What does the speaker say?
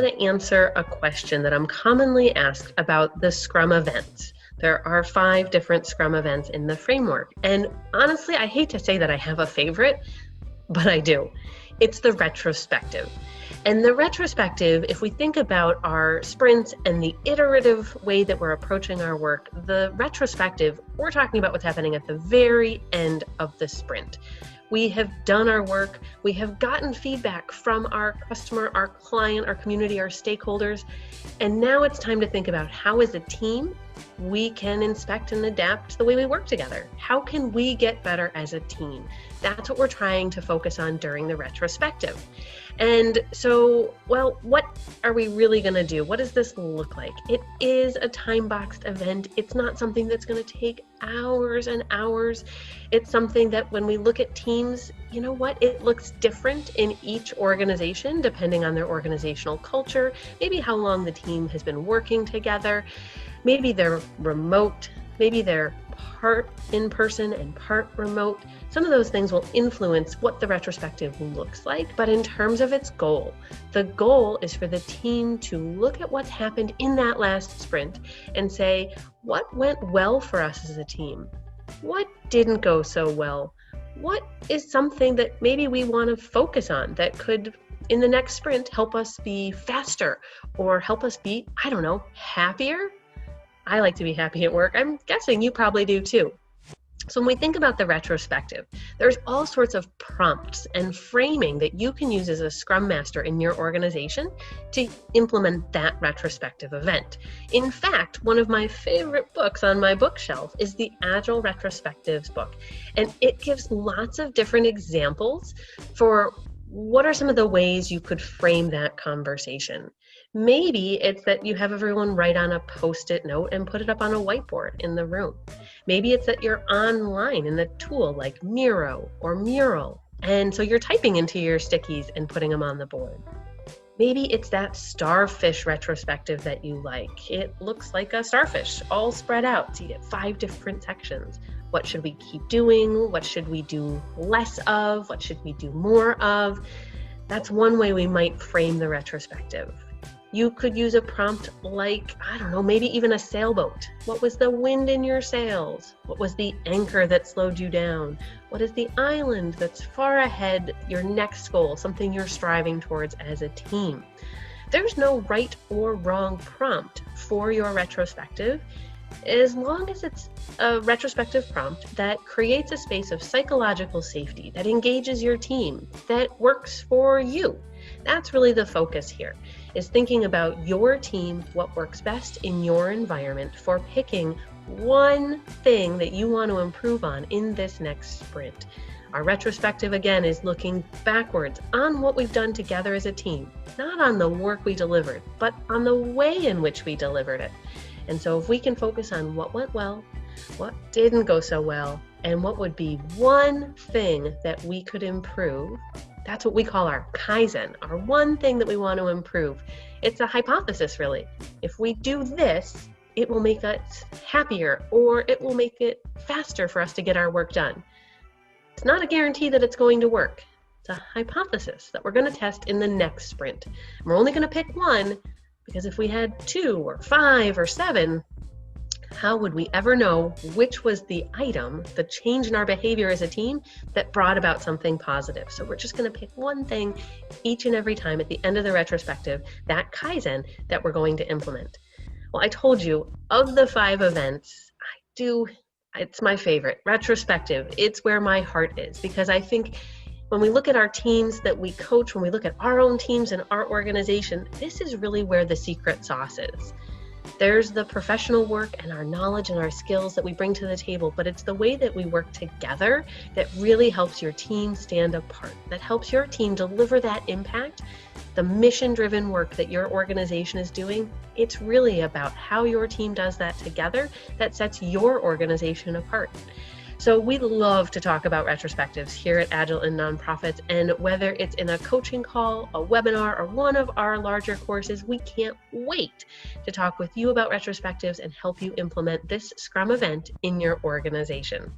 want to answer a question that I'm commonly asked about the Scrum events. There are 5 different Scrum events in the framework. And honestly, I hate to say that I have a favorite, but I do. It's the retrospective. And the retrospective, if we think about our sprints and the iterative way that we're approaching our work, the retrospective, we're talking about what's happening at the very end of the sprint. We have done our work, we have gotten feedback from our customer, our client, our community, our stakeholders, and now it's time to think about how as a team we can inspect and adapt the way we work together. How can we get better as a team? That's what we're trying to focus on during the retrospective. And so, well, what are we really going to do? What does this look like? It is a time-boxed event. It's not something that's going to take hours and hours. It's something that when we look at teams, you know what? It looks different in each organization, depending on their organizational culture, maybe how long the team has been working together. Maybe they're remote, maybe they're part in person and part remote. Some of those things will influence what the retrospective looks like, but in terms of its goal, the goal is for the team to look at what's happened in that last sprint and say, what went well for us as a team? What didn't go so well? What is something that maybe we want to focus on that could, in the next sprint, help us be faster or help us be, I don't know, happier? I like to be happy at work. I'm guessing you probably do too. So when we think about the retrospective, there's all sorts of prompts and framing that you can use as a Scrum Master in your organization to implement that retrospective event. In fact, one of my favorite books on my bookshelf is the Agile Retrospectives book, and it gives lots of different examples for what are some of the ways you could frame that conversation. Maybe it's that you have everyone write on a Post-it note and put it up on a whiteboard in the room. Maybe it's that you're online in the tool like Miro or Mural, and so you're typing into your stickies and putting them on the board. Maybe it's that starfish retrospective that you like. It looks like a starfish all spread out, so you get 5 different sections. What should we keep doing? What should we do less of? What should we do more of? That's one way we might frame the retrospective. You could use a prompt like, I don't know, maybe even a sailboat. What was the wind in your sails? What was the anchor that slowed you down? What is the island that's far ahead, your next goal, something you're striving towards as a team? There's no right or wrong prompt for your retrospective, as long as it's a retrospective prompt that creates a space of psychological safety, that engages your team, that works for you. That's really the focus here, is thinking about your team, what works best in your environment for picking one thing that you want to improve on in this next sprint. Our retrospective, again, is looking backwards on what we've done together as a team, not on the work we delivered, but on the way in which we delivered it. And so if we can focus on what went well, what didn't go so well, and what would be one thing that we could improve, that's what we call our Kaizen, our one thing that we want to improve. It's a hypothesis, really. If we do this, it will make us happier, or it will make it faster for us to get our work done. It's not a guarantee that it's going to work. It's a hypothesis that we're going to test in the next sprint. We're only going to pick one, because if we had 2 or 5 or 7, how would we ever know which was the item, the change in our behavior as a team that brought about something positive? So we're just going to pick one thing each and every time at the end of the retrospective, that Kaizen that we're going to implement. Well, I told you, of the 5 events, it's my favorite. Retrospective, it's where my heart is, because I think when we look at our teams that we coach, when we look at our own teams and our organization, this is really where the secret sauce is. There's the professional work and our knowledge and our skills that we bring to the table, but it's the way that we work together that really helps your team stand apart, that helps your team deliver that impact. The mission-driven work that your organization is doing, it's really about how your team does that together that sets your organization apart. So we love to talk about retrospectives here at Agile and Nonprofits, and whether it's in a coaching call, a webinar, or one of our larger courses, we can't wait to talk with you about retrospectives and help you implement this Scrum event in your organization.